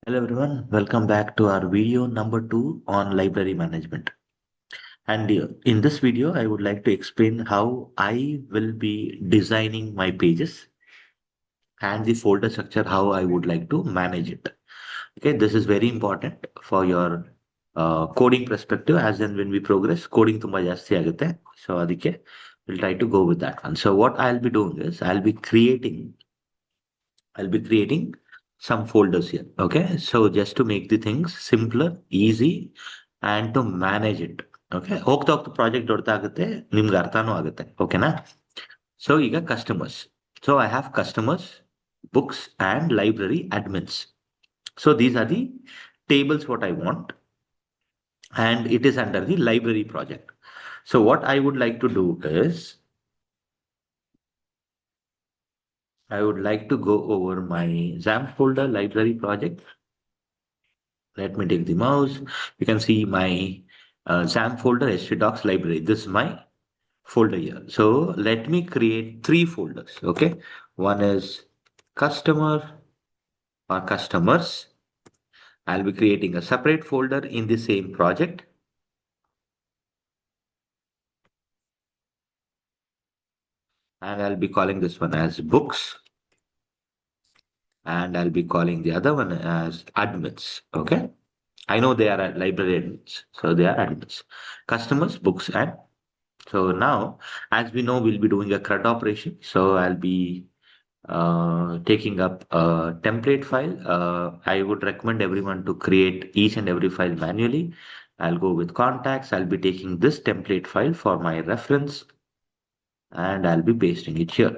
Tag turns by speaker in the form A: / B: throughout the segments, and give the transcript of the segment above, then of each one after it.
A: Hello everyone, welcome back to our video number 2 on library management. And in this video, I would like to explain how I will be designing my pages and the folder structure, how I would like to manage it. Okay, this is very important for your coding perspective as in when we progress, coding ತುಂಬಾ ಜಾಸ್ತಿ ಆಗುತ್ತೆ. So ಅದಕ್ಕೆ we'll try to go with that one. So what I'll be doing is I'll be creating some folders here. Okay. So just to make the things simpler, easy, and to manage it. Okay. ಹೋಗ್ತಾ ಹೋಗ್ತಾ project ದೊಡ್ಡದಾಗುತ್ತೆ ನಿಮ್ಗೆ ಅರ್ಥನೂ ಆಗುತ್ತೆ ಓಕೆನಾ so ಈಗ customers so I have customers books and library admins. So these are the tables what I want, and it is under the library project. So what I would like to do is I would like to go over my XAMPP folder library project. Let me take the mouse. You can see my XAMPP folder, htdocs library. This is my folder here. So let me create 3 folders. Okay. One is customer or customers. I'll be creating a separate folder in the same project. And I'll be calling this one as books. And I'll be calling the other one as admins. Okay. I know they are library admins. So they are admins. Customers, books, and so now, as we know, we'll be doing a CRUD operation. So I'll be taking up a template file. I would recommend everyone to create each and every file manually. I'll go with contacts. I'll be taking this template file for my reference and I'll be pasting it here.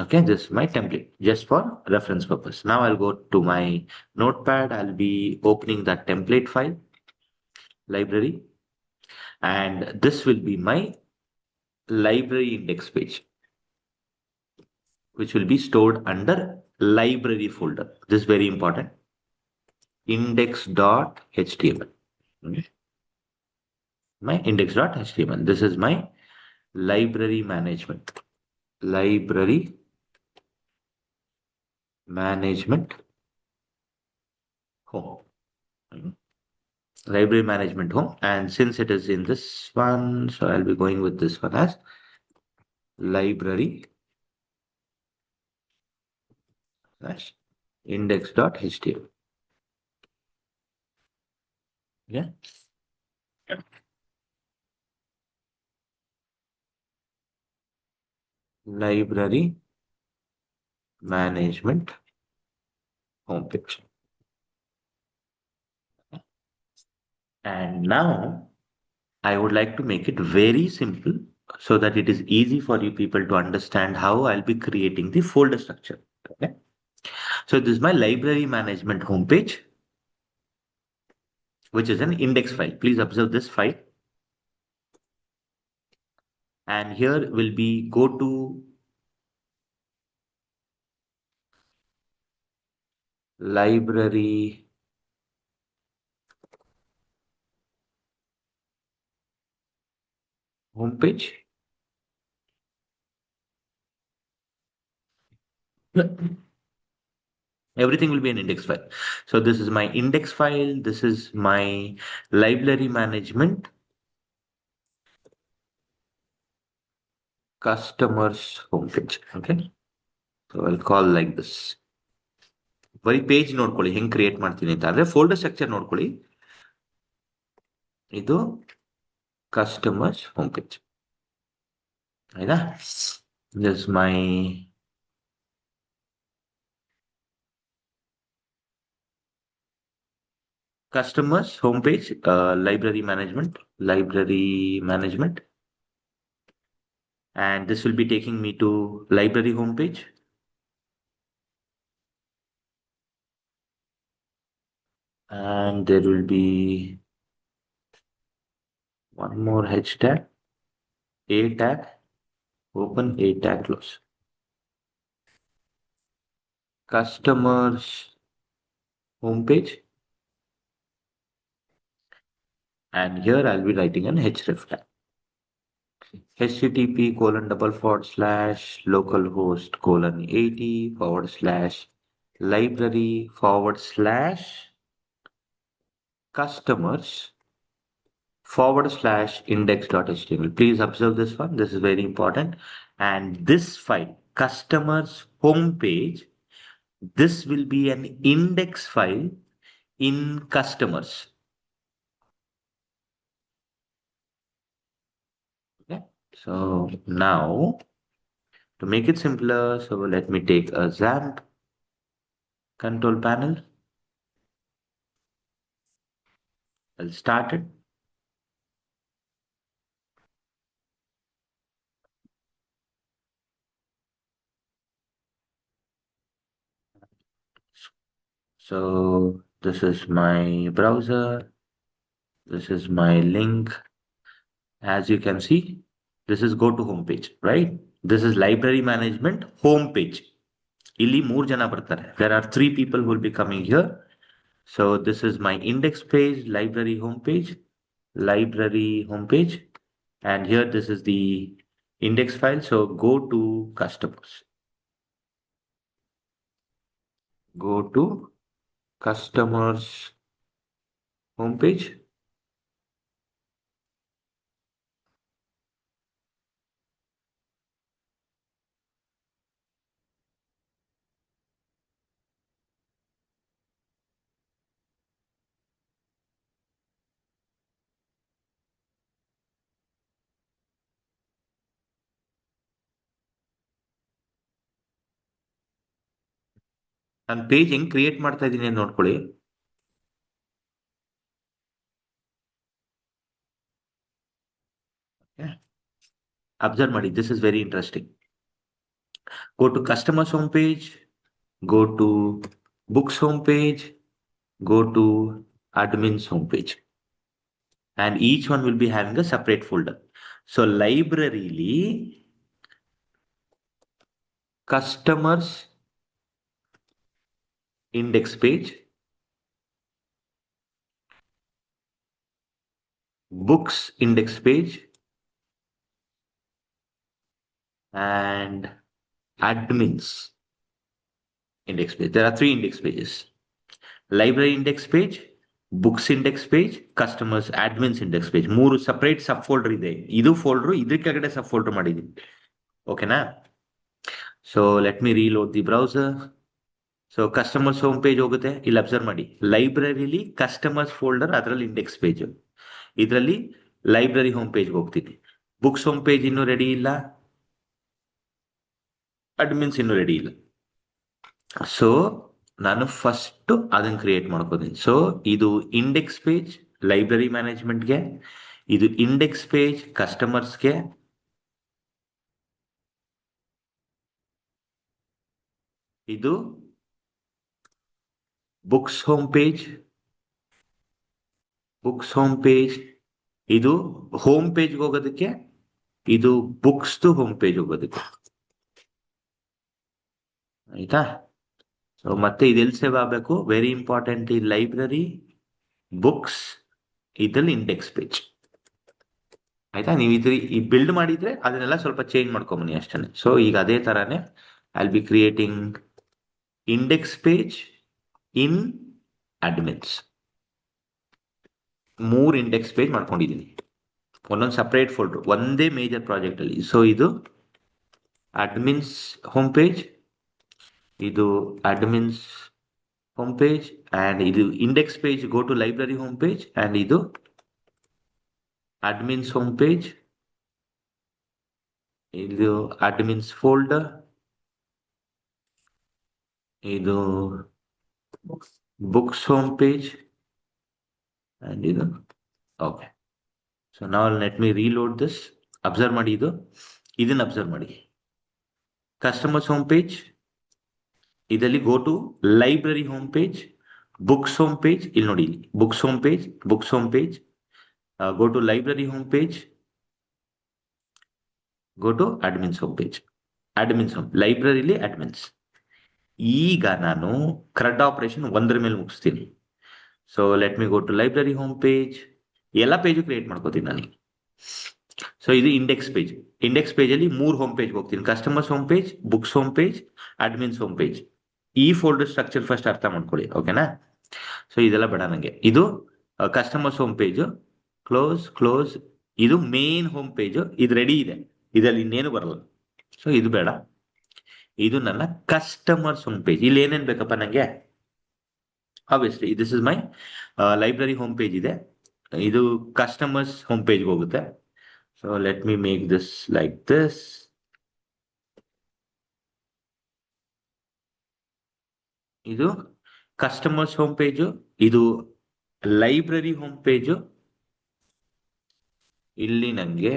A: Okay, this is my template just for reference purpose. Now I'll go to my notepad. I'll be opening that template file library, and this will be my library index page, which will be stored under library folder. This is very important. Index.html. My index.html. This is my library management. Library management home. Library management home. And since it is in this one, so I'll be going with this one as library index.html. Yeah. Library management homepage. And now I would like to make it very simple so that it is easy for you people to understand how I'll be creating the folder structure. Okay. So this is my library management homepage, which is an index file. Please observe this file. And here will be go to library homepage. Everything will be an index file. So this is my index file. This is my library management customers homepage. Okay. So I'll call like this. ಬರೀ page ನೋಡ್ಕೊಳ್ಳಿ ಹೆಂಗ್ create ಮಾಡ್ತೀನಿ ಅಂತ ಆದ್ರೆ folder structure ನೋಡ್ಕೊಳ್ಳಿ ಇದು customers home page ಆಯ್ತಾ this my customers homepage, library management, and this will be taking me to library homepage. And there will be one more H tag, A tag, open, A tag, close. Customers homepage. And here I'll be writing an href tag. http://localhost:80/library/ customers /index.html. Please observe this one. This is very important. And this file, customers homepage, this will be an index file in customers. Okay. So now to make it simpler, so let me take a XAMPP control panel. I'll start it. So this is my browser. This is my link. As you can see, this is go to home page, right? This is library management home page. Illi 3 jana bartare. There are 3 people who will be coming here. So this is my index page, library homepage, and here this is the index file. So go to customers. Go to customers homepage. ನಾನು page ಹೆಂಗ್ create ಮಾಡ್ತಾ ಇದ್ದೀನಿ ಅಂತ ನೋಡ್ಕೊಳ್ಳಿ. Observe ಮಾಡಿ, this is very interesting. Go to customers homepage, go to books homepage, go to admins homepage, and each one will be having a separate folder. So library customers index page, books index page, and admins index page. There are 3 index pages: library index page, books index page, customers admins index page. 3 separate sub folder ಇದೆ. ಇದು folder, ಇದ್ರ ಕೆಳಗಡೆ ಸಬ್ folder ಮಾಡಿದ್ದೀನಿ. ಓಕೆನಾ? So let me reload the browser. So customers home page ಹೋಗುತ್ತೆ. ಇಲ್ಲಿ observe ಮಾಡಿ, ಲೈಬ್ರರಿಲಿ customers folder, ಅದರಲ್ಲಿ ಇಂಡೆಕ್ಸ್ ಪೇಜ್. ಇದರಲ್ಲಿ ಲೈಬ್ರರಿ ಹೋಮ್ ಪೇಜ್ಗೆ ಹೋಗ್ತೀನಿ. ಬುಕ್ಸ್ ಹೋಮ್ ಪೇಜ್ ಇನ್ನೂ ರೆಡಿ ಇಲ್ಲ, ಅಡ್ಮಿನ್ಸ್ ಇನ್ನೂ ರೆಡಿ ಇಲ್ಲ. ಸೊ ನಾನು ಫಸ್ಟ್ ಅದನ್ನ ಕ್ರಿಯೇಟ್ ಮಾಡ್ಕೋತೀನಿ. ಸೊ ಇದು ಇಂಡೆಕ್ಸ್ ಪೇಜ್ ಲೈಬ್ರರಿ ಮ್ಯಾನೇಜ್ಮೆಂಟ್ಗೆ, ಇದು ಇಂಡೆಕ್ಸ್ ಪೇಜ್ ಕಸ್ಟಮರ್ಸ್ಗೆ, ಇದು ಬುಕ್ಸ್ ಹೋಮ್ ಪೇಜ್, ಇದು ಹೋಮ್ ಪೇಜ್ಗೆ ಹೋಗೋದಕ್ಕೆ, ಇದು ಬುಕ್ಸ್ ಹೋಮ್ ಪೇಜ್ ಹೋಗೋದಕ್ಕೆ. ಆಯ್ತಾ? ಸೊ ಮತ್ತೆ ಇದೆಲ್ಲಿ ಸೇವ್ ಆಗಬೇಕು? ವೆರಿ ಇಂಪಾರ್ಟೆಂಟ್, ಈ ಲೈಬ್ರರಿ, ಬುಕ್ಸ್, ಇದ್ರಲ್ಲಿ ಇಂಡೆಕ್ಸ್ ಪೇಜ್. ಆಯ್ತಾ? ನೀವು ಈ ಬಿಲ್ಡ್ ಮಾಡಿದ್ರೆ ಅದನ್ನೆಲ್ಲ ಸ್ವಲ್ಪ ಚೇಂಜ್ ಮಾಡ್ಕೊಂಬನ್ನಿ ಅಷ್ಟೇ. ಸೊ ಈಗ ಅದೇ ತರಾನೇ I will be creating index page in admins. 3 index page ಮಾಡ್ಕೊಂಡಿದ್ದೀನಿ, ಒಂದೊಂದು ಸಪ್ರೇಟ್ ಫೋಲ್ಡರ್, ಒಂದೇ ಮೇಜರ್ ಪ್ರಾಜೆಕ್ಟ್ ಅಲ್ಲಿ. ಸೊ ಇದು ಅಡ್ಮಿನ್ಸ್ ಹೋಮ್ ಪೇಜ್, ಇದು ಅಡ್ಮಿನ್ಸ್ ಹೋಮ್ ಪೇಜ್, ಅಂಡ್ ಇದು index page go to library home page, and ಇದು ಅಡ್ಮಿನ್ಸ್ ಹೋಮ್ ಪೇಜ್, ಇದು admins folder, ಇದು ಬುಕ್ಸ್ ಹೋಮ್ ಪೇಜ್, ಅಂಡ್ ಇದು. ಓಕೆ, ಸೊ ನಾವ್ let me reload this. Observe ಮಾಡಿ, ಇದನ್ನ observe ಮಾಡಿ. ಕಸ್ಟಮರ್ಸ್ ಹೋಮ್ ಪೇಜ್, ಇದರಲ್ಲಿ go to library home page, books home page, ಇಲ್ಲಿ ನೋಡಿ, books home page, go to library home page, go to admins home page, ಲೈಬ್ರರಿಲಿ admins. ಈಗ ನಾನು crud operation ಒಂದರ ಮೇಲೆ ಮುಗಿಸ್ತೀನಿ. So let me go to library home page. ಎಲ್ಲ page create ಮಾಡ್ಕೋತೀನಿ ನಾನು. ಸೊ ಇದು ಇಂಡೆಕ್ಸ್ ಪೇಜ್. ಇಂಡೆಕ್ಸ್ ಪೇಜ್ ಅಲ್ಲಿ 3 ಹೋಮ್ ಪೇಜ್ ಹೋಗ್ತೀನಿ: customers home page, books home page, admins home page. ಈ ಫೋಲ್ಡರ್ ಸ್ಟ್ರಕ್ಚರ್ ಫಸ್ಟ್ ಅರ್ಥ ಮಾಡ್ಕೊಳ್ಳಿ, ಓಕೆನಾ? ಸೊ ಇದೆಲ್ಲ ಬೇಡ ನಂಗೆ. ಇದು ಕಸ್ಟಮರ್ಸ್ ಹೋಮ್ ಪೇಜು, ಕ್ಲೋಸ್. ಇದು ಮೇನ್ ಹೋಮ್ ಪೇಜು, ಇದು ರೆಡಿ ಇದೆ, ಇದರಲ್ಲಿ ಇನ್ನೇನು ಬರಲ್ಲ. ಸೊ ಇದು ಬೇಡ. ಇದು ನನ್ನ ಕಸ್ಟಮರ್ಸ್ ಹೋಮ್ ಪೇಜ್. ಇಲ್ಲಿ ಏನೇನು ಬೇಕಪ್ಪ ನನಗೆ? Obviously this is my library home page ಇದೆ, ಇದು ಕಸ್ಟಮರ್ಸ್ ಹೋಮ್ ಪೇಜ್ಗೆ ಹೋಗುತ್ತೆ. So let me make this like this. ಇದು ಕಸ್ಟಮರ್ಸ್ ಹೋಮ್ ಪೇಜು, ಇದು ಲೈಬ್ರರಿ ಹೋಮ್ ಪೇಜು. ಇಲ್ಲಿ ನನಗೆ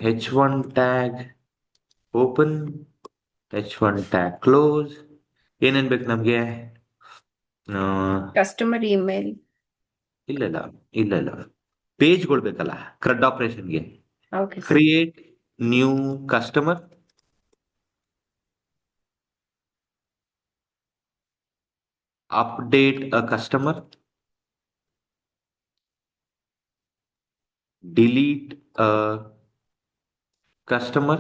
A: H1 tag open, H1 tag close. ಏನೇನ್ ಬೇಕು ನಮ್ಗೆ?
B: Customer email.
A: ಇಲ್ಲ ಪೇಜ್ಗಳು ಬೇಕಲ್ಲ ಕ್ರಡ್ ಆಪರೇಷನ್ಗೆ.
B: Okay sir.
A: Create new customer, update a customer, delete a customer,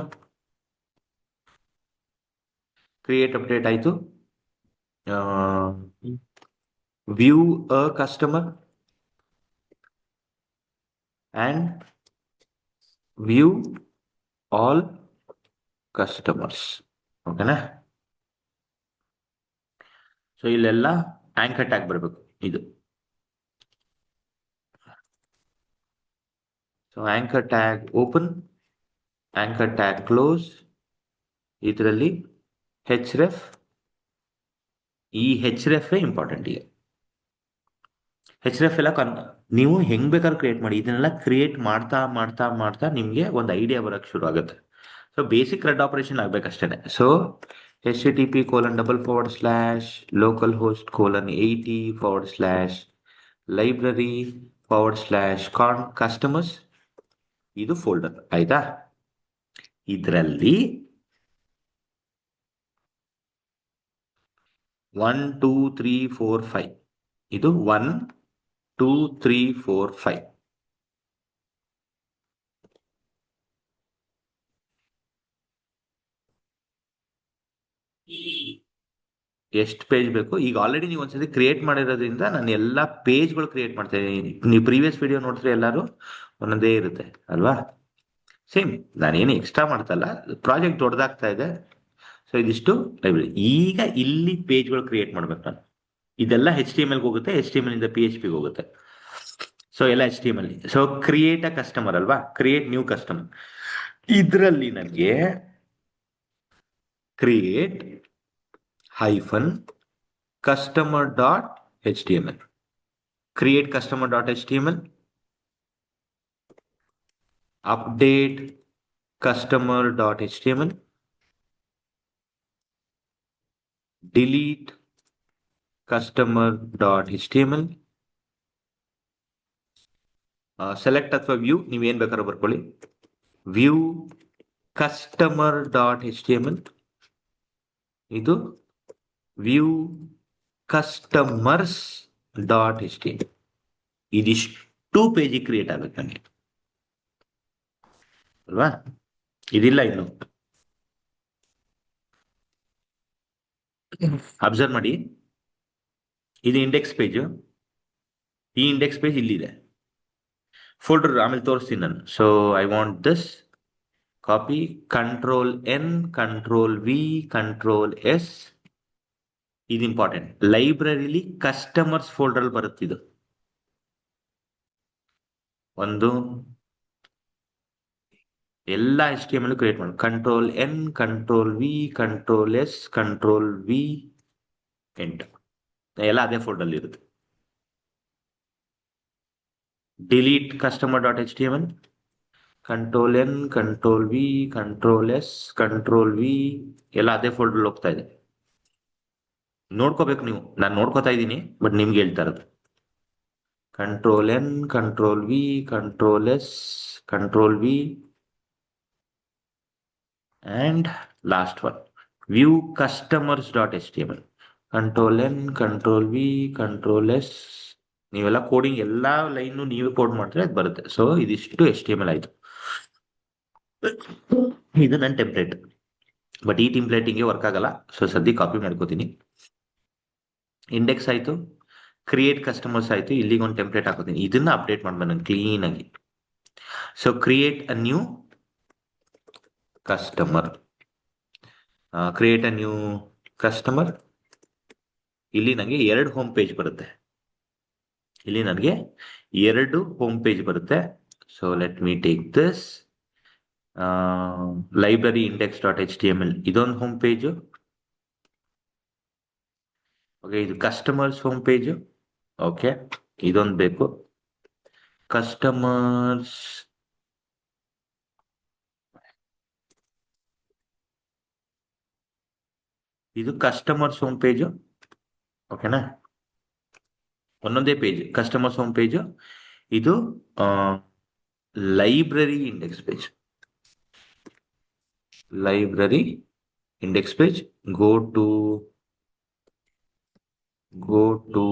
A: create update ಆಯ್ತು. View a customer and view all customers. ಓಕೆನಾ? ಸೊ ಇಲ್ಲೆಲ್ಲ ಆಂಕರ್ ಟ್ಯಾಗ್ ಬರಬೇಕು ಇದು. So anchor tag open, anchor tag close. ಇದರಲ್ಲಿ href, ಈ href important. ಈಗ href ಎಲ್ಲ ನೀವು ಹೆಂಗ್ ಬೇಕಾದ್ರೂ ಕ್ರಿಯೇಟ್ ಮಾಡಿ. ಇದನ್ನೆಲ್ಲ ಕ್ರಿಯೇಟ್ ಮಾಡ್ತಾ ಮಾಡ್ತಾ ಮಾಡ್ತಾ ನಿಮ್ಗೆ ಒಂದು ಐಡಿಯಾ ಬರಕ್ ಶುರು ಆಗುತ್ತೆ. ಸೊ ಬೇಸಿಕ್ ಕ್ರಡ್ ಆಪರೇಷನ್ ಆಗ್ಬೇಕಷ್ಟೇನೆ. ಸೊ http://localhost:80/library/customers, ಇದು ಫೋಲ್ಡರ್ ಆಯ್ತಾ. ಇದರಲ್ಲಿ 1 2 3 4 5, ಇದು 1 2 3 4 5. ಎಷ್ಟು ಪೇಜ್ ಬೇಕು? ಈಗ ಆಲ್ರೆಡಿ ನೀವು ಒಂದ್ಸತಿ ಕ್ರಿಯೇಟ್ ಮಾಡಿರೋದ್ರಿಂದ ನಾನು ಎಲ್ಲ ಪೇಜ್ಗಳು ಕ್ರಿಯೇಟ್ ಮಾಡ್ತಾ ಇದ್ದೀನಿ. ನೀವು ಪ್ರೀವಿಯಸ್ ವಿಡಿಯೋ ನೋಡಿದ್ರೆ ಎಲ್ಲರೂ ಒಂದೊಂದೇ ಇರುತ್ತೆ ಅಲ್ವಾ? ಸೇಮ್, ನಾನೇನು ಎಕ್ಸ್ಟ್ರಾ ಮಾಡ್ತಲ್ಲ, ಪ್ರಾಜೆಕ್ಟ್ ದೊಡ್ಡದಾಗ್ತಾ ಇದೆ. ಸೊ ಇದಿಷ್ಟು ಲೈಬ್ರರಿ. ಈಗ ಇಲ್ಲಿ ಪೇಜ್ಗಳು ಕ್ರಿಯೇಟ್ ಮಾಡ್ಬೇಕು ನಾನು. ಇದೆಲ್ಲ HTML ಹೋಗುತ್ತೆ, HTML ಇಂದ PHP ಹೋಗುತ್ತೆ. ಸೊ ಎಲ್ಲ HTML. ಸೊ ಕ್ರಿಯೇಟ್ ಅ ಕಸ್ಟಮರ್ ಅಲ್ವಾ, ಕ್ರಿಯೇಟ್ ನ್ಯೂ ಕಸ್ಟಮರ್. ಇದರಲ್ಲಿ ನನಗೆ create -customer.html, create customer.html, update customer.html, delete customer.html, select ಅಥವಾ view, ನೀವೇನ್ ಬೇಕಾದ್ರೂ ಬರ್ಕೊಳ್ಳಿ. view customer.html, ಇದು view customers.html. ಇದಿಷ್ಟು ಪೇಜಿಗೆ ಕ್ರಿಯೇಟ್ ಆಗ್ಬೇಕು ನನಗೆ ಅಲ್ವಾ? ಇದಿಲ್ಲ ಇನ್ನು. ಅಬ್ಸರ್ವ್ ಮಾಡಿ, ಇದು ಇಂಡೆಕ್ಸ್ ಪೇಜು, ಈ ಇಂಡೆಕ್ಸ್ ಪೇಜ್ ಇಲ್ಲಿದೆ. ಫೋಲ್ಡರ್ ಆಮೇಲೆ ತೋರಿಸ್ತೀನಿ ನಾನು. So I want this, copy, Ctrl+N, Ctrl+V, Ctrl+S. ಇದು ಇಂಪಾರ್ಟೆಂಟ್. ಲೈಬ್ರರಿಲಿ ಕಸ್ಟಮರ್ಸ್ ಫೋಲ್ಡರ್ ಬರುತ್ತಿದ್ದು ಒಂದು, ಎಲ್ಲ HTML ಕ್ರಿಯೇಟ್ ಮಾಡಿ. Ctrl+N, Ctrl+V, Ctrl+S, Ctrl+V, enter. ಎಲ್ಲ ಅದೇ ಫೋಲ್ಡರ್ ಇರುತ್ತೆ. Delete customer.html, Ctrl+N, Ctrl+V, Ctrl+S, Ctrl+V, ಎಲ್ಲ ಅದೇ ಫೋಲ್ಡರ್ ಹೋಗ್ತಾ ಇದೆ. ನೋಡ್ಕೋಬೇಕು ನೀವು, ನಾನು ನೋಡ್ಕೋತಾ ಇದ್ದೀನಿ, ಬಟ್ ನಿಮ್ಗೆ ಹೇಳ್ತಾ ಇರೋದು. Ctrl+N, Ctrl+V, Ctrl+S, Ctrl+V, and last one, view customers.html. Ctrl+N, Ctrl+V, Ctrl+S. ನೀವೆಲ್ಲ ಕೋಡಿಂಗ್ ಎಲ್ಲ ಲೈನ್ ನೀವೇ ಕೋಡ್ ಮಾಡಿದ್ರೆ ಅದು ಬರುತ್ತೆ. ಸೊ ಇದಿಷ್ಟು HTML ಆಯ್ತು. ಇದು ನನ್ನ ಟೆಂಪ್ಲೇಟ್, ಬಟ್ ಈ ಟೆಂಪ್ಲೇಟ್ ಹಿಂಗೆ ವರ್ಕ್ ಆಗಲ್ಲ. ಸೊ ಸದ್ಯ ಕಾಪಿ ಮಾಡ್ಕೋತೀನಿ. ಇಂಡೆಕ್ಸ್ ಆಯ್ತು, ಕ್ರಿಯೇಟ್ ಕಸ್ಟಮರ್ಸ್ ಆಯ್ತು, ಇಲ್ಲಿಗೆ ಒಂದು ಟೆಂಪ್ಲೇಟ್ ಹಾಕೋತೀನಿ, ಇದನ್ನ ಅಪ್ಡೇಟ್ ಮಾಡ್ಬೇಕು ನಾನು ಕ್ಲೀನ್ ಆಗಿ. So create a new customer, create a new customer. ಇಲ್ಲಿ ನನಗೆ 2 ಹೋಮ್ ಪೇಜ್ ಬರುತ್ತೆ, ಇಲ್ಲಿ ನನಗೆ 2 ಹೋಮ್ ಪೇಜ್ ಬರುತ್ತೆ. So let me take this library index dot HTML, ಇದೊಂದು ಹೋಮ್ ಪೇಜು. ಓಕೆ, ಇದು ಕಸ್ಟಮರ್ಸ್ ಹೋಮ್ ಪೇಜು. ಓಕೆ, ಇದೊಂದು ಬೇಕು, ಕಸ್ಟಮರ್ಸ್. ಇದು ಕಸ್ಟಮರ್ಸ್ ಹೋಮ್ ಪೇಜು. ಓಕೆನಾ, ಒಂದೊಂದೇ ಪೇಜ್ ಕಸ್ಟಮರ್ಸ್ ಹೋಮ್ ಪೇಜು. ಇದು library index page, library index page. Go to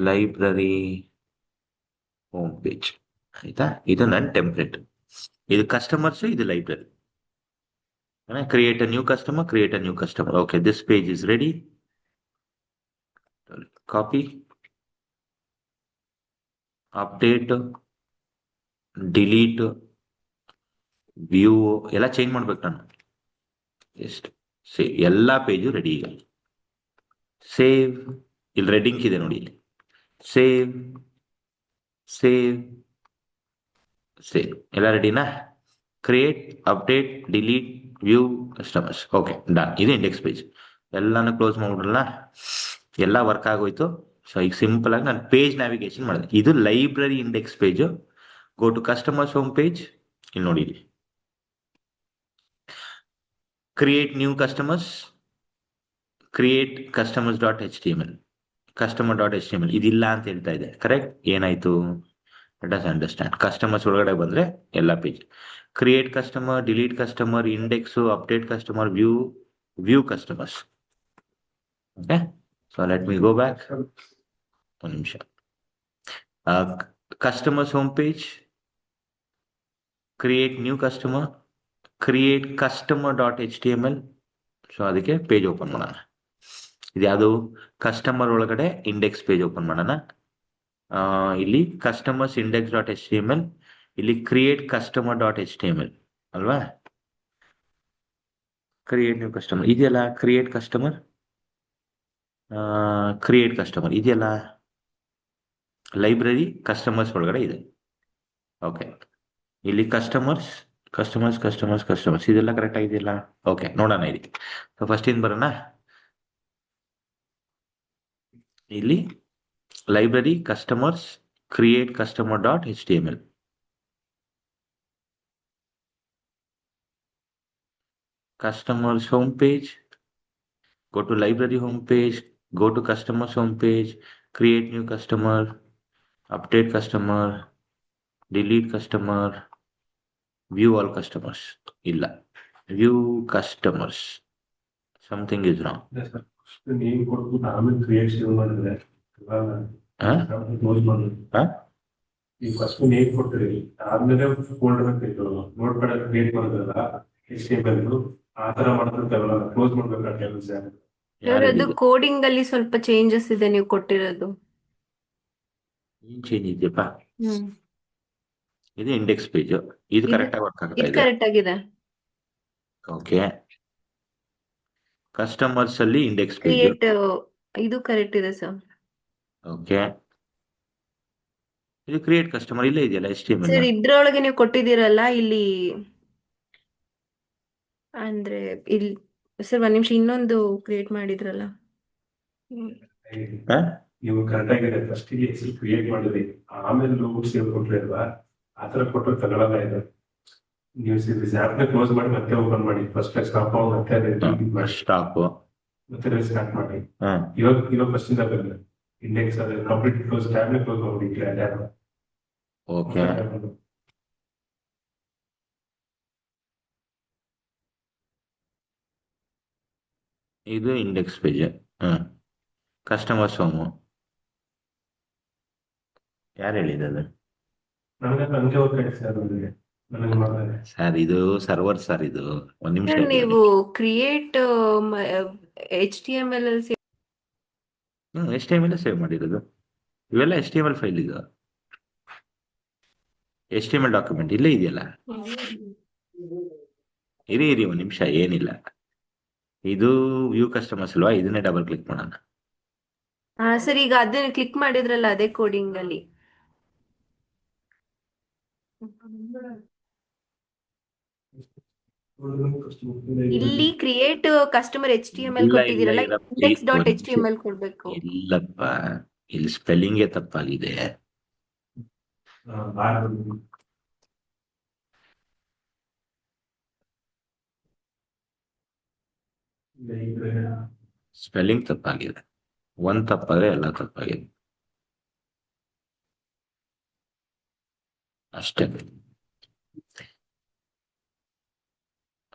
A: library home page. ಆಯ್ತಾ, ಇದು ನನ್ನ ಟೆಂಪ್ಲೇಟ್. ಇದು ಕಸ್ಟಮರ್ಸ್, ಇದು library. Create a new customer. Okay, this page is ready. Copy, update, delete, view ಎಲ್ಲ change ಮಾಡ್ಬೇಕು ನಾನು. ಎಷ್ಟು ಎಲ್ಲ ಪೇಜು ರೆಡಿ. ಈಗ ಸೇವ್, ಇಲ್ಲಿ ರೆಡ್ ಇಂಕ್ ಇದೆ ನೋಡಿ, ಇಲ್ಲಿ ಸೇವ್ ಎಲ್ಲ ರೆಡಿನಾ? Create, update, delete, view, customers. Okay, done. ಇದು ಇಂಡೆಕ್ಸ್ ಪೇಜ್. ಎಲ್ಲಾನು ಕ್ಲೋಸ್ ಮಾಡ್ಬಿಡಲ್ಲ, ಎಲ್ಲ ವರ್ಕ್ ಆಗೋಯ್ತು. ಸೊ ಈಗ ಸಿಂಪಲ್ ಆಗಿ ನಾನು ಪೇಜ್ ನ್ಯಾವಿಗೇಷನ್ ಮಾಡಿದೆ. ಇದು library index page. Go to customers home page. ಇಲ್ಲಿ ನೋಡಿ, create new customers, create customers dot HTML, customer dot HTML ಇದಿಲ್ಲ ಅಂತ ಹೇಳ್ತಾ ಇದೆ. ಕರೆಕ್ಟ್? ಏನಾಯ್ತು? Let us understand. ಕಸ್ಟಮರ್ಸ್ ಒಳಗಡೆ ಬಂದ್ರೆ ಎಲ್ಲ page. Create customer, delete customer, index, update customer, view customers. Okay, so let me go back. ಒಂದು ನಿಮಿಷ. Customers home page, create new customer, create customer dot HTML. So ಅದಕ್ಕೆ page open ಮಾಡೋಣ. ಇದ್ಯಾವುದು? Customer ಒಳಗಡೆ index page open ಮಾಡೋಣ. ಇಲ್ಲಿ customers index dot HTML, ಇಲ್ಲಿ create customer dot HTML ಅಲ್ವಾ? ಕ್ರಿಯೇಟ್ ನ್ಯೂ ಕಸ್ಟಮರ್ ಇದೆಯಲ್ಲ, ಕ್ರಿಯೇಟ್ ಕಸ್ಟಮರ್ ಇದೆಯಲ್ಲ, ಲೈಬ್ರರಿ ಕಸ್ಟಮರ್ಸ್ ಒಳಗಡೆ ಇದೆ. ಓಕೆ, ಇಲ್ಲಿ ಕಸ್ಟಮರ್ಸ್ ಇದೆಲ್ಲ ಕರೆಕ್ಟ್ ಆಗಿದೆಯಲ್ಲ? ಓಕೆ, ನೋಡೋಣ ಇಲ್ಲಿ. ಸೊ ಫಸ್ಟ್ ಇಂದ ಬರೋಣ. ಇಲ್ಲಿ library customers, create customer dot HTML. Customers home page, go to library home page, go to customers home page, create new customer, update customer, delete customer, view all customers. Illa, view customers. Something is wrong.
C: Name ಕೊಟ್ಟು ಆಮೇಲೆ create ಮಾಡಿದ್ರೆ ಈ first name ಕೊಟ್ಟಿರಿ, ಆದ್ಮೇಲೆ folder note pad create ಮಾಡೋದಲ್ಲ, HTML ಆ ತರ ಮಾಡ್ತಿರ್ತಾವಲ್ಲ, close ಮಾಡ್ಬೇಕಾ ಕೆಲಸ.
B: ಅದು ಕೋಡಿಂಗ್ ಅಲ್ಲಿ ಸ್ವಲ್ಪ ಚೇಂಜಸ್ ಇದೆ ನೀವು ಕೊಟ್ಟಿರೋದು.
A: ಏನ್ ಚೇಂಜ್ ಇದೆಯಪ್ಪ? ಇದು ಇಂಡೆಕ್ಸ್ ಪೇಜ್, ಇದು ಕರೆಕ್ಟ್ ಆಗಿ ವರ್ಕ್ ಆಗ್ತಾ
B: ಇದು
A: ಇದೆ.
B: ಕರೆಕ್ಟ್ ಆಗಿದೆ.
A: ಓಕೆ, ಕಸ್ಟಮರ್ಸ್ ಅಲ್ಲಿ ಇಂಡೆಕ್ಸ್ ಪೇಜ್.
B: ಕ್ರಿಯೇಟ್ ಇದು ಕರೆಕ್ಟ್ ಇದೆ ಸರ್.
A: ಓಕೆ, ಇದು ಕ್ರಿಯೇಟ್ ಕಸ್ಟಮರ್ ಇಲ್ಲೇ ಇದೆಯಲ್ಲ HTML.
B: ಸರ್ ಇದ್ರೊಳಗೆ ನೀವು ಕೊಟ್ಟಿದ್ದೀರಲ್ಲ ಇಲ್ಲಿ, ಅಂದ್ರೆ ಇಲ್ಲಿ ಸರ್ ಒಂದ್ ನಿಮಿಷ, ಇನ್ನೊಂದು ಕ್ರಿಯೇಟ್ ಮಾಡಿದ್ರಲ್ಲ.
C: ನೀವು ಕರೆಕ್ಟ್ ಆಗಿದೆ. ಫಸ್ಟ್ ಇಲ್ಲಿ ಹೆಸರು ಕ್ರಿಯೇಟ್ ಮಾಡಿದ್ರಿ, ಆಮೇಲೆ ಲೋಗೋ ಸೇವ್ ಕೊಟ್ರಿ ಅಲ್ವಾ, ಆತರ ಕೊಟ್ಟರೆ ತಗೊಳ್ಳಲ್ಲ ಇದೆ. ನೀವು ಆಪ್ ನ ಕ್ಲೋಸ್ ಮಾಡಿ ಮತ್ತೆ ಓಪನ್ ಮಾಡಿ, ಫಸ್ಟ್ ಸ್ಟಾಪ್ ಮತ್ತೆ
A: ಸ್ಟಾಪ್
C: ಮತ್ತೆ ಸ್ಟಾರ್ಟ್ ಮಾಡಿ. ಇವಾಗ ಫಸ್ಟ್ ಇಂದ ಬರಲ್ಲ ಇಂಡೆಕ್ಸ್, ಅದ ಕಂಪ್ಲೀಟ್ ಕ್ಲೋಸ್ ಟ್ಯಾಬ್ ನ ಕ್ಲೋಸ್ ಮಾಡಿ.
A: ಓಕೆ, ಇದು ಇಂಡೆಕ್ಸ್ ಪೇಜ್. ಕಸ್ಟಮರ್ಸ್ ಹೋಮು ಯಾರು ಹೇಳಿದ್ದು?
C: ನನಗೆ ಹಂಗೆ ಹೋಗ್ತಾ ಸರ್, ನನಗೆ ಮಾಡಿದ್ರೆ
A: ಸರ್ ಇದು ಸರ್ವರ್ ಸರ್, ಇದು ಒಂದ್ ನಿಮಿಷ.
B: ನೀವು ಕ್ರಿಯೇಟ್ HTML ಅಲ್ಲಿ
A: H T M L save ಮಾಡಿರೋದು. ಇವೆಲ್ಲ H T M L file ಇದು. H T M L document ಇಲ್ಲೇ ಇದೆಯಲ್ಲ. ಇರಿ ಒಂದು ನಿಮಿಷ, ಏನಿಲ್ಲ. ಇದು ವ್ಯೂ ಕಸ್ಟಮರ್ಸ್ ಅಲ್ವಾ, ಇದನ್ನೇ ಡಬಲ್ ಕ್ಲಿಕ್ ಮಾಡೋಣ.
B: ಸರ್ ಈಗ ಅದನ್ನ ಕ್ಲಿಕ್ ಮಾಡಿದ್ರಲ್ಲ ಅದೇ ಕೋಡಿಂಗ್ ಅಲ್ಲಿ. ಇಲ್ಲಿ ಕ್ರಿಯೇಟ್ ಕಸ್ಟಮರ್ HTML
A: ಇಲ್ಲ
B: ಕೊಟ್ಟಿದ್ದೀರಲ್ಲ,
A: ಇರಪ್ಪ,
B: ಇಂಡೆಕ್ಸ್ ಡಾಟ್
A: ಒಂದ್ ನಿಮಿಷ.
B: HTML ಕೊಡ್ಬೇಕು.
A: ಇಲ್ಲಪ್ಪ, ಇಲ್ಲಿ ಸ್ಪೆಲ್ಲಿಂಗೇ ತಪ್ಪಾಗಿದೆ. ಸ್ಪೆಲ್ಲಿಂಗ್ ತಪ್ಪಾಗಿದೆ. ಒಂದ್ ತಪ್ಪಾದ್ರೆ ಎಲ್ಲ ತಪ್ಪಾಗಿದೆ ಅಷ್ಟೇ.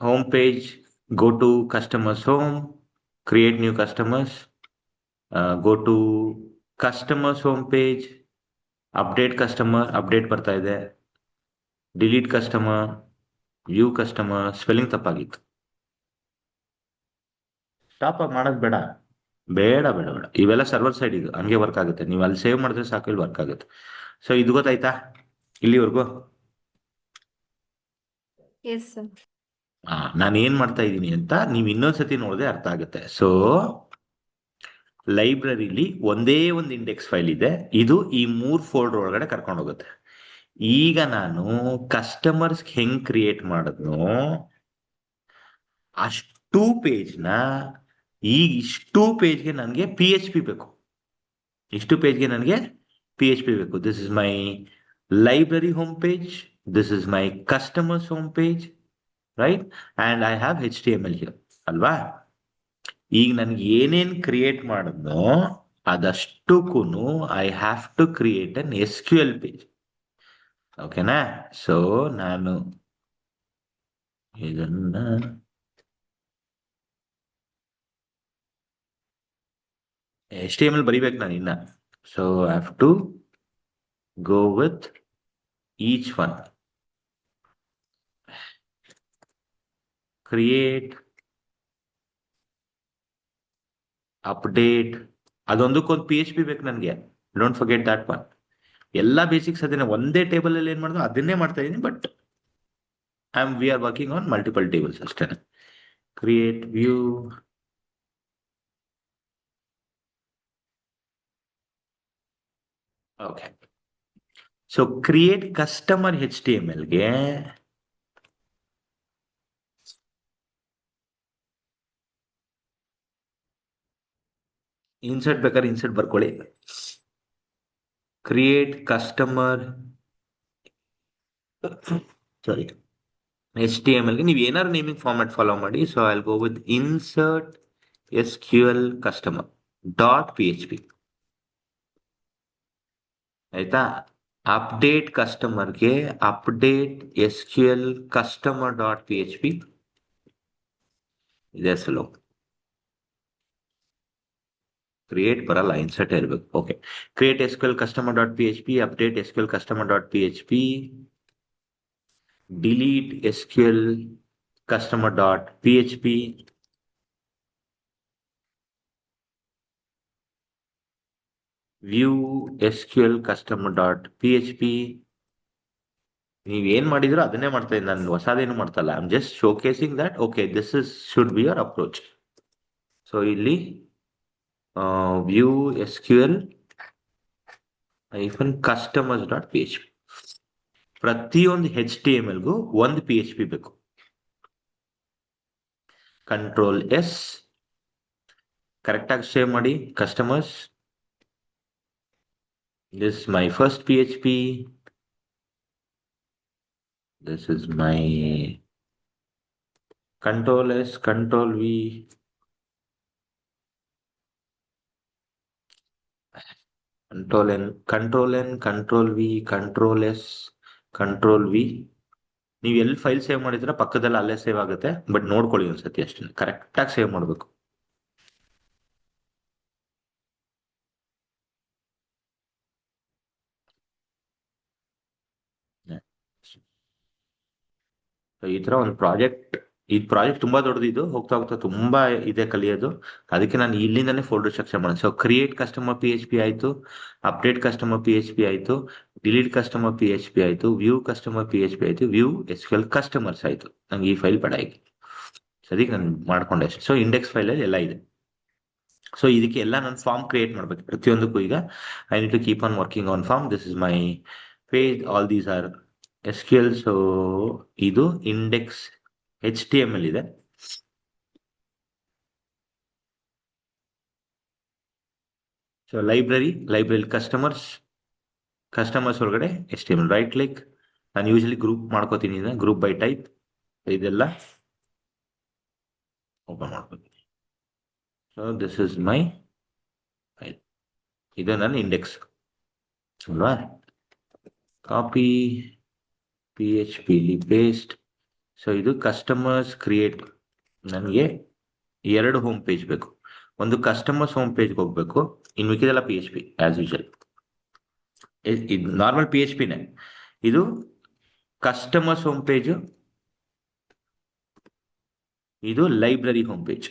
A: Home page, go to customers home, create new customers, go to customers home page, update customer, update ಬರ್ತಾ ಇದೆ, delete customer, view customer, spelling ತಪ್ಪಾಗಿತ್ತು. ಸ್ಟಾಪ್ ಆಗಿ ಮಾಡೋದು ಬೇಡ, ಬೇಡ ಬೇಡ ಬೇಡ. ಇವೆಲ್ಲ ಸರ್ವರ್ ಸೈಡ್, ಇದು ಹಂಗೆ ವರ್ಕ್ ಆಗುತ್ತೆ. ನೀವು ಅಲ್ಲಿ ಸೇವ್ ಮಾಡಿದ್ರೆ ಸಾಕು, ಇಲ್ಲಿ ವರ್ಕ್ ಆಗುತ್ತೆ. ಸೊ ಇದು ಗೊತ್ತಾಯ್ತಾ ಇಲ್ಲಿವರೆಗೂ?
B: Yes sir.
A: ನಾನು ಏನ್ ಮಾಡ್ತಾ ಇದ್ದೀನಿ ಅಂತ ನೀವು ಇನ್ನೊಂದ್ಸತಿ ನೋಡಿದ್ರೆ ಅರ್ಥ ಆಗುತ್ತೆ. ಸೊ ಲೈಬ್ರರಿಲಿ ಒಂದೇ ಒಂದು ಇಂಡೆಕ್ಸ್ ಫೈಲ್ ಇದೆ, ಇದು ಈ 3 ಫೋಲ್ಡರ್ ಒಳಗಡೆ ಕರ್ಕೊಂಡು ಹೋಗುತ್ತೆ. ಈಗ ನಾನು ಕಸ್ಟಮರ್ಸ್ ಹೆಂಗ್ ಕ್ರಿಯೇಟ್ ಮಾಡಿದ್ನೋ ಅಷ್ಟು ಪೇಜ್ನ, ಈಗ ಇಷ್ಟು ಪೇಜ್ಗೆ ನನಗೆ PHP ಬೇಕು. ಇಷ್ಟು ಪೇಜ್ಗೆ ನನಗೆ PHP ಬೇಕು. This is my library home page, this is my customers home page, right? And I have HTML here, ಅಲ್ವಾ? ಈಗ ನನ್ಗೆ ಏನೇನ್ ಕ್ರಿಯೇಟ್ ಮಾಡಿದ್ನೋ ಅದಷ್ಟಕ್ಕೂ I have to create an SQL page. ಓಕೆನಾ? ಸೊ ನಾನು ಇದನ್ನ HTML ಬರಿಬೇಕು ನಾನು ಇನ್ನ. So I have to go with each one. Create, update, ಅದೊಂದಕ್ಕೊಂದು PHP ಬೇಕು ನನಗೆ. Don't forget that one. ಎಲ್ಲ ಬೇಸಿಕ್ಸ್ ಅದೇನೆ, ಒಂದೇ ಟೇಬಲ್ ಅಲ್ಲಿ ಏನ್ ಮಾಡಿದ್ರು ಅದನ್ನೇ ಮಾಡ್ತಾ ಇದೀನಿ. But we are working on multiple tables ಅಷ್ಟೇ. Create view, okay. So create customer HTMLಗೆ ಇನ್ಸರ್ಟ್ ಬೇಕಾದ್ರೆ ಇನ್ಸರ್ಟ್ ಬರ್ಕೊಳ್ಳಿ. ಕ್ರಿಯೇಟ್ ಕಸ್ಟಮರ್ ಸಾರಿ HTMLಗೆ ನೀವು ಏನಾದ್ರು ನೇಮಿಂಗ್ ಫಾರ್ಮ್ಯಾಟ್ ಫಾಲೋ ಮಾಡಿ. So I go with insert SQL customer dot PHP. ಆಯ್ತಾ? ಅಪ್ಡೇಟ್ ಕಸ್ಟಮರ್ಗೆ update SQL customer dot PHP ಇದೆ. ಸ್ಲೋ ಕ್ರಿಯೇಟ್ ಬರಲ್ಲ, ಇನ್ಸರ್ಟ್ ಇರಬೇಕು. Okay, create SQL customer dot PHP, update SQL customer dot PHP, delete SQL customer dot PHP, view SQL customer dot PHP. ನೀವೇನ್ ಮಾಡಿದ್ರು ಅದನ್ನೇ ಮಾಡ್ತಾ ಇದ್ದೀನಿ ನಾನು, ಹೊಸದೇನು ಮಾಡ್ತಲ್ಲ. I am just showcasing that okay this is should be your approach. So ಇಲ್ಲಿ view SQL hyphen customers dot PHP. ಪ್ರತಿಯೊಂದು HTMLಗೂ ಒಂದು PHP ಬೇಕು. ಕಂಟ್ರೋಲ್ S, ಕರೆಕ್ಟಾಗಿ ಸೇವ್ ಮಾಡಿ. Customers, this my first PHP, this is my control S, control V, control N, control N, control V, control S, control V. ನೀವು ಎಲ್ಲಿ file save ಮಾಡಿದ್ರೆ ಪಕ್ಕದಲ್ಲಿ ಅಲ್ಲೇ ಸೇವ್ ಆಗುತ್ತೆ. ಬಟ್ ನೋಡ್ಕೊಳ್ಳಿ ಒಂದ್ಸತಿ ಅಷ್ಟೇ, ಕರೆಕ್ಟಾಗಿ ಸೇವ್ ಮಾಡಬೇಕು. ಈ ತರ ಒಂದು ಪ್ರಾಜೆಕ್ಟ್ ಈ ಪ್ರಾಜೆಕ್ಟ್ ತುಂಬಾ ದೊಡ್ಡದಿದ್ದು, ಹೋಗ್ತಾ ಹೋಗ್ತಾ ತುಂಬಾ ಇದೆ ಕಲಿಯೋದು. ಅದಕ್ಕೆ ನಾನು ಇಲ್ಲಿಂದಾನೇ ಫೋಲ್ಡರ್ ಸ್ಟ್ರಕ್ಚರ್ ಮಾಡೋದು. So create customer P H P ಆಯ್ತು, update customer P H P ಆಯ್ತು, delete customer P H P ಆಯ್ತು, view customer P H P ಆಯ್ತು, ವ್ಯೂ SQL ಕಸ್ಟಮರ್ಸ್ ಆಯ್ತು. ನಂಗೆ ಈ ಫೈಲ್ ಬೇಡ ಈಗ, ಸದ್ಯಕ್ಕೆ ನಾನು ಮಾಡ್ಕೊಂಡೆ ಅಷ್ಟೇ. ಸೊ ಇಂಡೆಕ್ಸ್ ಫೈಲಲ್ಲಿ ಎಲ್ಲ ಇದೆ. ಸೊ ಇದಕ್ಕೆ ಎಲ್ಲ ನಾನು ಫಾರ್ಮ್ ಕ್ರಿಯೇಟ್ ಮಾಡ್ಬೇಕು ಪ್ರತಿಯೊಂದಕ್ಕೂ. ಈಗ I need to keep on working on form. This is my page, all these are SQL. So ಇದು ಇಂಡೆಕ್ಸ್ HTML ಇದೆ. ಸೊ ಲೈಬ್ರರಿ ಕಸ್ಟಮರ್ಸ್ ಒಳಗಡೆ HTML, ರೈಟ್ ಕ್ಲಿಕ್. ನಾನು ಯೂಶಲಿ ಗ್ರೂಪ್ ಮಾಡ್ಕೋತೀನಿ, ಗ್ರೂಪ್ ಬೈ ಟೈಪ್. ಇದೆಲ್ಲ open ಮಾಡ್ಕೋತೀನಿ. So this is my file. ಇದು ನನ್ನ index ಅಲ್ವಾ. Copy PHP paste. ಸೊ ಇದು ಕಸ್ಟಮರ್ಸ್ ಕ್ರಿಯೇಟ್. ನನಗೆ 2 ಹೋಮ್ ಪೇಜ್ ಬೇಕು. ಒಂದು ಕಸ್ಟಮರ್ಸ್ ಹೋಮ್ ಪೇಜ್ಗೆ ಹೋಗ್ಬೇಕು, ಇನ್ನು ಮಿಕ್ಕಿದೆಲ್ಲ PHP ಆಸ್ ಯೂಶಲ್. ಇದು ನಾರ್ಮಲ್ PHPನೇ. ಇದು ಕಸ್ಟಮರ್ಸ್ ಹೋಮ್ ಪೇಜ್, ಇದು library home page.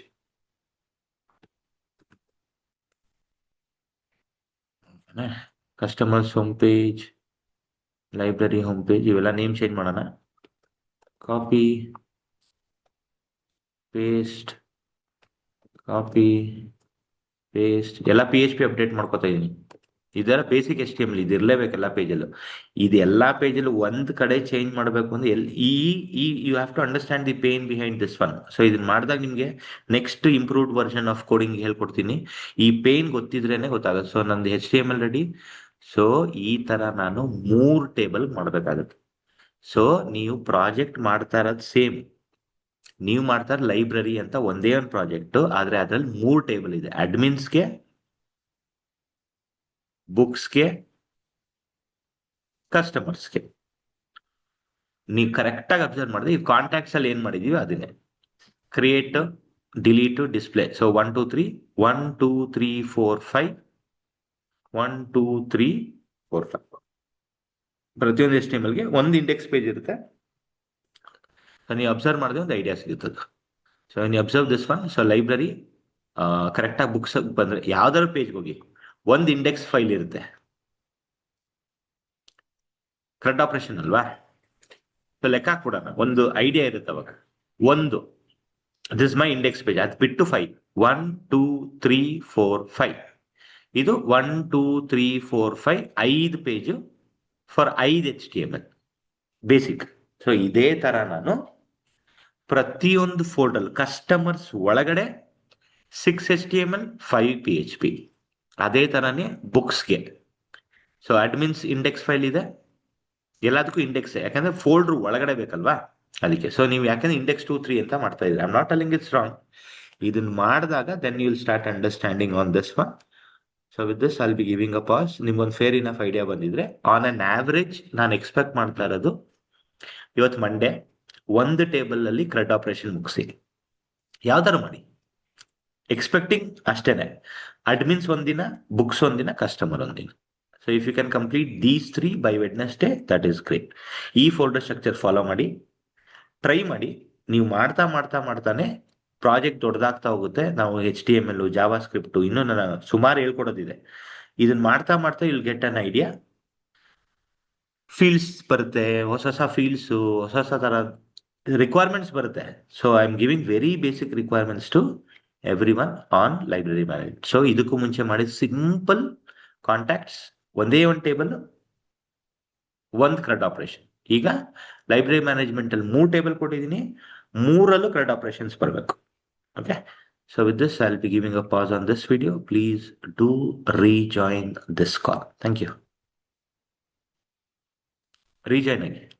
A: Customers home page, library home page, ಇವೆಲ್ಲ ನೇಮ್ ಚೇಂಜ್ ಮಾಡೋಣ. ಕಾಪಿ ಪೇಸ್ಟ್ ಎಲ್ಲ PHP ಅಪ್ಡೇಟ್ ಮಾಡ್ಕೋತಾ ಇದೀನಿ. ಇದೆಲ್ಲ ಬೇಸಿಕ್ HTML, ಇದು ಇರಲೇಬೇಕು ಎಲ್ಲ ಪೇಜಲ್ಲೂ. ಇದು ಎಲ್ಲ ಪೇಜಲ್ಲೂ ಒಂದ್ ಕಡೆ ಚೇಂಜ್ ಮಾಡಬೇಕು ಅಂದ್ರೆ you have to understand the pain behind this one. So ಇದನ್ನ ಮಾಡಿದಾಗ ನಿಮ್ಗೆ next improved version of coding ಹೇಳ್ಕೊಡ್ತೀನಿ. ಈ ಪೇನ್ ಗೊತ್ತಿದ್ರೇನೆ ಗೊತ್ತಾಗುತ್ತೆ. ಸೊ ನಂದು HTML ರೆಡಿ. ಸೊ ಈ ತರ ನಾನು 3 ಟೇಬಲ್ ಮಾಡ್ಬೇಕಾಗತ್ತೆ. ಸೊ ನೀವು ಪ್ರಾಜೆಕ್ಟ್ ಮಾಡ್ತಾ ಇರೋದು ಸೇಮ್. ನೀವು ಮಾಡ್ತಾ ಇರೋ ಲೈಬ್ರರಿ ಅಂತ ಒಂದೇ ಒಂದು ಪ್ರಾಜೆಕ್ಟ್, ಆದ್ರೆ ಅದ್ರಲ್ಲಿ 3 ಟೇಬಲ್ ಇದೆ. ಅಡ್ಮಿನ್ಸ್ಗೆ, ಬುಕ್ಸ್ಗೆ, ಕಸ್ಟಮರ್ಸ್ಗೆ. ನೀವು ಕರೆಕ್ಟ್ ಆಗಿ ಅಬ್ಸರ್ವ್ ಮಾಡಿದ್ರೆ ಈ ಕಾಂಟ್ಯಾಕ್ಟ್ಸ್ ಅಲ್ಲಿ ಏನ್ ಮಾಡಿದೀವಿ ಅದನ್ನೇ. Create, delete, display. ಸೊ 1 2 3 1 2 3 4 5 1 2 3 4 5. ಪ್ರತಿಯೊಂದು HTML ಗೆ ಒಂದು ಇಂಡೆಕ್ಸ್ ಪೇಜ್ ಇರುತ್ತೆ. ನೀವು ಅಬ್ಸರ್ವ್ ಮಾಡಿದ್ರೆ ಒಂದು ಐಡಿಯಾ ಸಿಗುತ್ತದೆ. ಸೊ ನೀವು observe this one. So library ಕರೆಕ್ಟಾಗಿ ಬುಕ್ಸ್ ಬಂದ್ರೆ ಯಾವ್ದಾದ್ರು ಪೇಜ್ಗೆ ಹೋಗಿ ಒಂದು ಇಂಡೆಕ್ಸ್ ಫೈಲ್ ಇರುತ್ತೆ. ಕರೆಕ್ಟ್ ಆಪರೇಷನ್ ಅಲ್ವಾ. ಸೊ ಲೆಕ್ಕ ಹಾಕ್ಬಿಡೋಣ, ಒಂದು ಐಡಿಯಾ ಇರುತ್ತೆ ಅವಾಗ. ಒಂದು ದಿಸ್ ಮೈ ಇಂಡೆಕ್ಸ್ ಪೇಜ್, ಅದು ಬಿಟ್ಟು 5 1 2 3 4 5. ಇದು 1 2 3 4 5 5 page for 5 HTML basic. So ಇದೇ ತರ ನಾನು ಪ್ರತಿಯೊಂದು ಫೋಲ್ಡರ್ ಕಸ್ಟಮರ್ಸ್ ಒಳಗಡೆ 6 HTML 5 PHP. ಅದೇ ತರಾನೇ ಬುಕ್ಸ್ಗೆ. ಸೊ ಅಡ್ಮಿನ್ಸ್ ಇಂಡೆಕ್ಸ್ ಫೈಲ್ ಇದೆ, ಎಲ್ಲದಕ್ಕೂ ಇಂಡೆಕ್ಸ್, ಯಾಕಂದ್ರೆ ಫೋಲ್ಡರ್ ಒಳಗಡೆ ಬೇಕಲ್ವಾ ಅದಕ್ಕೆ. ಸೊ ನೀವು ಯಾಕಂದ್ರೆ ಇಂಡೆಕ್ಸ್ 2 3 ಅಂತ ಮಾಡ್ತಾ ಇದ್ರಿ, I am not telling it's wrong. ಇದನ್ನ ಮಾಡಿದಾಗ then you will start understanding on this one. So with this I will be giving a pass. ನಿಮ್ಗೊಂದು ಫೇರ್ ಇನಫ್ ಐಡಿಯಾ ಬಂದಿದ್ರೆ, ಆನ್ ಅನ್ ಆವರೇಜ್ ನಾನು ಎಕ್ಸ್ಪೆಕ್ಟ್ ಮಾಡ್ತಾ ಇರೋದು ಇವತ್ತು ಮಂಡೇ ಒಂದು table ಅಲ್ಲಿ ಕ್ರೆಡ್ ಆಪರೇಷನ್ ಮುಗಿಸಿ ಯಾವ್ದಾರು ಮಾಡಿ. ಎಕ್ಸ್ಪೆಕ್ಟಿಂಗ್ ಅಷ್ಟೇನೆ. ಅಡ್ಮಿನ್ಸ್ ಒಂದಿನ, ಬುಕ್ಸ್ ಒಂದಿನ, ಕಸ್ಟಮರ್ ಒಂದಿನ. So if you can complete these 3 by Wednesday, that is great. ಈ ಫೋಲ್ಡರ್ ಸ್ಟ್ರಕ್ಚರ್ ಫಾಲೋ ಮಾಡಿ, ಟ್ರೈ ಮಾಡಿ. ನೀವು ಮಾಡ್ತಾನೆ ಪ್ರಾಜೆಕ್ಟ್ ದೊಡ್ಡದಾಗ್ತಾ ಹೋಗುತ್ತೆ. ನಾವು HTML, ಜಾವಾ ಸ್ಕ್ರಿಪ್ಟ್, ಇನ್ನೂ ನಾನು ಸುಮಾರು ಹೇಳ್ಕೊಡೋದಿದೆ. ಇದನ್ನ ಮಾಡ್ತಾ will get an idea. Fields ಬರುತ್ತೆ, ಹೊಸ ಫೀಲ್ಡ್ಸ್, ಹೊಸ ತರ ರಿಕ್ವೈರ್ಮೆಂಟ್ಸ್ ಬರುತ್ತೆ. So I am giving very basic requirements to everyone on library management. So ಇದಕ್ಕೂ ಮುಂಚೆ ಮಾಡಿದ ಸಿಂಪಲ್ ಕಾಂಟ್ಯಾಕ್ಟ್ಸ್, ಒಂದೇ ಒಂದು ಟೇಬಲ್, ಒಂದು ಕ್ರೆಡ್ ಆಪರೇಷನ್. ಈಗ ಲೈಬ್ರರಿ ಮ್ಯಾನೇಜ್ಮೆಂಟ್ ಅಲ್ಲಿ 3 ಟೇಬಲ್ ಕೊಟ್ಟಿದ್ದೀನಿ, 3ರಲ್ಲೂ ಕ್ರೆಡ್ ಆಪರೇಷನ್ಸ್ ಬರಬೇಕು. Okay. So with this, I'll be giving a pause on this video. Please do rejoin this call. Thank you. Rejoin again.